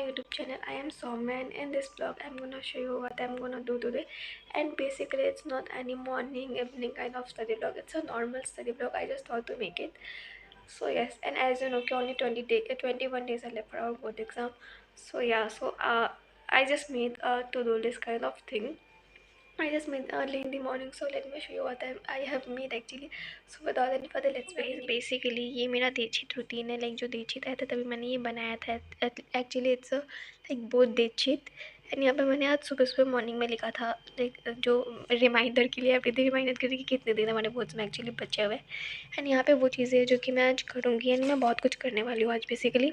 YouTube channel. I am Soumya, and in this vlog I'm gonna show you what I'm gonna do today. And basically it's not any morning evening kind of study vlog, it's a normal study vlog. I just thought to make it. So yes, and as you know only 21 days are left for our board exam. So yeah, I just made a to-do list kind of thing. I just made early in the morning, so let me show you what I have made actually. So without any further, let's begin. Basically ये मेरा date sheet routine है, like जो date sheet आया था तभी मैंने ये बनाया था. Actually it's like both date sheet. And यहाँ पे मैंने आज सुबह सुबह मॉर्निंग में लिखा था, लाइक जो रिमाइंडर के लिए एवरीडे रिमाइंडर के लिए कि कितने दिन हमारे बोर्ड्स में एक्चुअली बचे हुए. एंड यहाँ पे वो चीज़ें जो कि मैं आज करूँगी, एंड मैं बहुत कुछ करने वाली हूँ आज बेसिकली.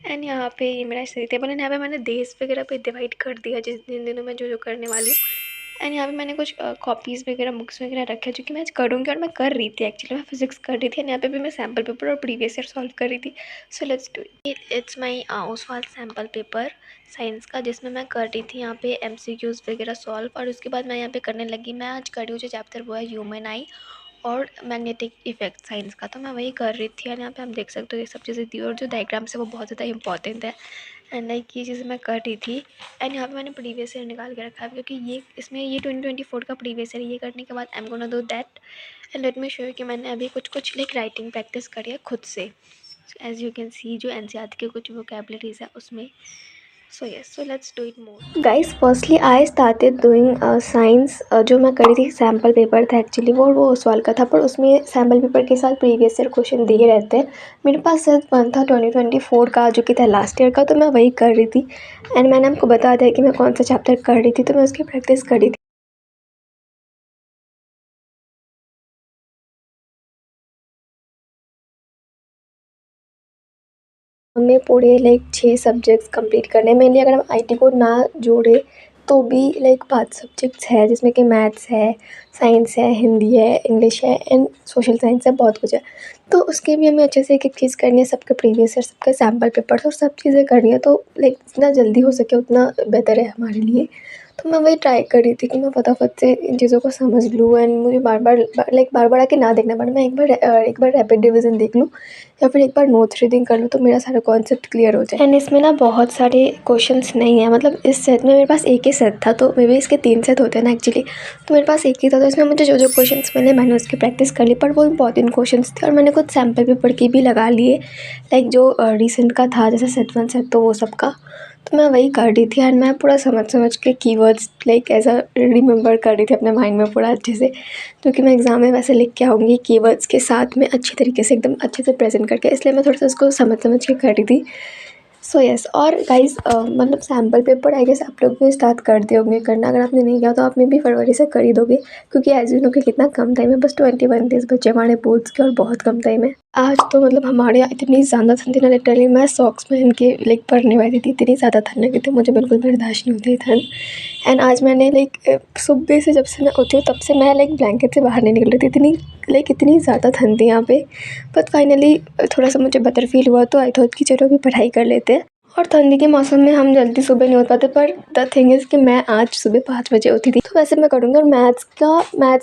एंड यहाँ पे ये मेरा स्टडी टेबल है. यहाँ पे मैंने डेज वगैरह पे डिवाइड कर दिया जिस जिन दिनों में जो जो करने वाली हूँ. एंड यहाँ पे मैंने कुछ कॉपीज़ वगैरह बुक्स वगैरह रखे जो कि मैं आज करूँगी, और मैं कर रही थी एक्चुअली. मैं फिजिक्स कर रही थी, एंड यहाँ पे भी मैं सैम्पल पेपर और प्रीवियस ईयर सॉल्व कर रही थी. So let's do it's my Oswal sample paper science का, जिसमें मैं कर रही थी यहाँ पे MCQs वगैरह सॉल्व. और उसके बाद मैं यहाँ पे करने लगी, मैं आज कर रही हूँ जो चैप्टर वो है ह्यूमन आई और मैग्नेटिक इफेक्ट साइंस का. तो मैं वही कर रही थी, और यहाँ पे आप देख सकते हो ये सब चीज़ें दी, और जो डायग्राम्स है वो बहुत ज़्यादा इंपॉर्टेंट है. एंड लाइक ये चीज़ें मैं कर रही थी. एंड यहाँ पे मैंने प्रीवियस ईयर निकाल के रखा है, क्योंकि ये इसमें ये 2024 का प्रीवियस ईयर. ये करने के बाद I am gonna do that. And let me show you कि मैंने अभी कुछ लाइक राइटिंग प्रैक्टिस करी है खुद से. एज यू कैन सी जो NCERT के कुछ वोकेबलरीज है उसमें. सो yes, so let's do it more. Guys firstly I started doing science. जो मैं करी थी सैम्पल पेपर था एक्चुअली, वो सवाल का था, पर उसमें सैम्पल पेपर के साथ प्रीवियस ईयर क्वेश्चन दिए रहते हैं. मेरे पास सिर्फ वन था 2024 का जो कि था लास्ट ईयर का, तो मैं वही कर रही थी. एंड मैंने आपको बता दिया कि मैं कौन सा चैप्टर कर रही थी, तो मैं उसकी प्रैक्टिस कर रही थी. हमें पूरे लाइक 6 सब्जेक्ट्स कंप्लीट करने हैं. मेनली अगर हम IT को ना जोड़े तो भी लाइक 5 सब्जेक्ट्स है, जिसमें कि मैथ्स है, साइंस है, हिंदी है, इंग्लिश है, एंड सोशल साइंस है. बहुत कुछ है, तो उसके भी हमें अच्छे से एक एक चीज़ करनी है. सबके प्रीवियस ईयर, सबके सैम्पल पेपर, तो सब चीज़ें करनी है. तो लाइक जितना जल्दी हो सके उतना बेटर है हमारे लिए. तो मैं वही ट्राई कर रही थी कि मैं फटाफट से इन चीज़ों को समझ लूँ, एंड मुझे बार बार आके ना देखना पड़े. मैं एक बार रैपिड रिवीजन देख लूँ, या फिर एक बार नोट्स रीडिंग कर लूँ, तो मेरा सारा कॉन्सेप्ट क्लियर हो जाए. एंड इसमें ना बहुत सारे क्वेश्चंस नहीं है, मतलब इस सेट में मेरे पास एक ही सेट था, तो मे बी इसके 3 सेट होते हैं ना एक्चुअली. तो मेरे पास एक ही था, तो इसमें मुझे जो जो क्वेश्चंस मिले मैंने उसकी प्रैक्टिस कर ली. पर वो इंपॉर्टेंट क्वेश्चंस थे, और मैंने कुछ सैम्पल पेपर की भी लगा लिए, लाइक जो रिसेंट का था, जैसे सेट 1 सेट 2 वो सब का. तो मैं वही कर रही थी, एंड मैं पूरा समझ के कीवर्ड्स लाइक ऐसा रिमेंबर कर रही थी अपने माइंड में पूरा अच्छे से, क्योंकि मैं एग्ज़ाम में वैसे लिख के आऊँगी कीवर्ड्स के साथ में अच्छी तरीके से, एकदम अच्छे से प्रेजेंट करके. इसलिए मैं थोड़ा सा उसको समझ के कर रही थी. So yes. और गाइज़ मतलब सैम्पल पेपर आई गेस आप लोग भी स्टार्ट कर दिए होंगे करना. अगर आपने नहीं किया तो आप में भी फरवरी से कर ही दोगे, क्योंकि एज यू नो कि कितना कम टाइम है, बस 21 डेज़ बचे हमारे बोर्ड्स के, और बहुत कम टाइम है. आज तो मतलब हमारे यहाँ इतनी ज़्यादा ठंड थी ना, लिटरली मैं सॉक्स पहन के लाइक पढ़ने वाली थी. इतनी ज़्यादा ठंड लगी थी, मुझे बिल्कुल बर्दाश्त नहीं होती ठंड. एंड आज मैंने लाइक सुबह से जब से मैं उठी हूँ तब से मैं लाइक ब्लैंकेट से बाहर नहीं निकल रही थी. इतनी ज़्यादा ठंड थी यहाँ पे. बट फाइनली थोड़ा सा मुझे बेटर फील हुआ, तो आई थॉट कि चलो अभी पढ़ाई कर लेते हैं. और ठंडी के मौसम में हम जल्दी सुबह नहीं उठ पाते, पर द थिंग इज़ कि मैं आज सुबह 5 बजे उठी थी. तो वैसे मैं करूँगी, और मैथ्स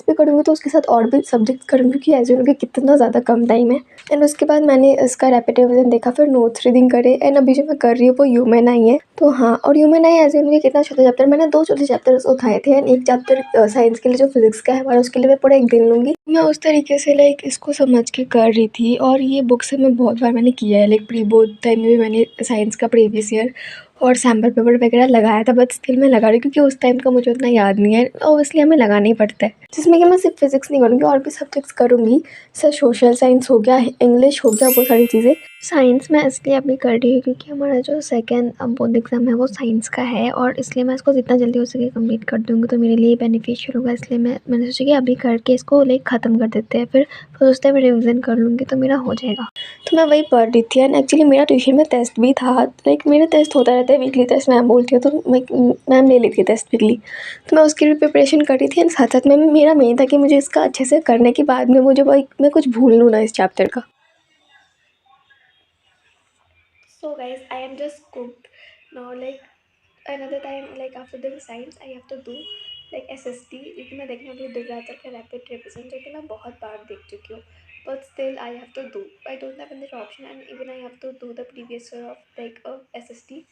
भी करूँगी, तो उसके साथ और भी सब्जेक्ट करूँगी, क्योंकि एज यू नो कि कितना ज़्यादा कम टाइम है. एंड उसके बाद मैंने इसका रैपिड रिवीजन देखा, फिर नोट्स रीडिंग करे. एंड अभी जो मैं कर रही हूँ वो ह्यूमन आई है. तो हाँ, और human eye as you know कि कितना छोटा चैप्टर, मैंने 2 छोटे चैप्टर्स उठाए थे. एंड एक चैप्टर साइंस के लिए जो फिजिक्स का है, और उसके लिए मैं पूरा एक दिन लूँगी. मैं उस तरीके से लाइक इसको समझ के कर रही थी. और ये बुक से मैं बहुत बार मैंने किया है, लाइक प्री बोर्ड टाइम में भी मैंने साइंस का प्रीवियस ईयर और सैम्पल पेपर वगैरह लगाया था. बट स्टिल मैं लगा रही हूँ, क्योंकि उस टाइम का मुझे उतना याद नहीं है. ऑब्वियसली हमें लगाना ही पड़ता है, जिसमें कि मैं सिर्फ फिजिक्स नहीं करूँगी, और भी सब्जेक्ट्स करूँगी. सर सोशल साइंस हो गया, इंग्लिश हो गया, वो सारी चीज़ें. साइंस मैं इसलिए अभी कर रही हूँ क्योंकि हमारा जो सेकेंड बोर्ड एग्ज़ाम है वो साइंस का है, और इसलिए मैं इसको जितना जल्दी हो सके कंप्लीट कर दूँगी, तो मेरे लिए बेनिफिशियल होगा. इसलिए मैंने सोचा कि अभी करके इसको लाइक ख़त्म कर देते हैं, फिर उस टाइम रिविज़न कर लूँगी तो मेरा हो जाएगा. तो मैं वही पढ़ रही थी. एंड एक्चुअली मेरा ट्यूशन में टेस्ट भी था, लाइक मेरा टेस्ट होता रहता है वीकली टेस्ट, मैम बोलती है, तो मैम ले लेती है टेस्ट वीकली. तो मैं उसकी भी प्रिपरेशन कर रही थी. एंड साथ साथ में मेरा मेन था कि मुझे इसका अच्छे से करने के बाद में मुझे मैं कुछ भूल लूँ ना इस चैप्टर का. So guys, I am just cooked now. Like another time, like after doing science, I have to do like SST, क्योंकि मैं देखने वाली हूँ दिव्यात सर का रैपिड रिविजन, जो कि मैं बहुत बार देख चुकी हूँ, but still I have to do, I don't have another option and even I have to do the previous year of like SST.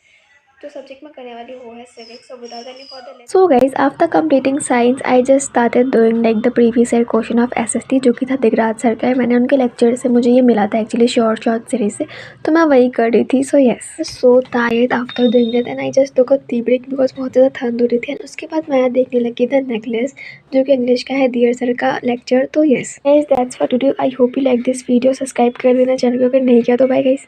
जो सब्जेक्ट मैं करने वाली हूँ वो है civics. So without any further late, so guys after completing science I just started doing like the previous year question of SST, जो कि था दिगराज सर का है। मैंने उनके लेक्चर से मुझे ये मिला था एक्चुअली शॉर्ट सीरीज से, तो मैं वही कर रही थी। So yes, so tired after doing that and I just took a tea break because बहुत ज़्यादा ठंड हो रही थी। एंड उसके बाद मैं देखने लगी द नेकलेस, जो कि इंग्लिश का है, दियर सर का लेक्चर। तो yes guys, that's for today. I hope you like this video. Subscribe कर देना चैनल को अगर नहीं किया तो। Bye guys.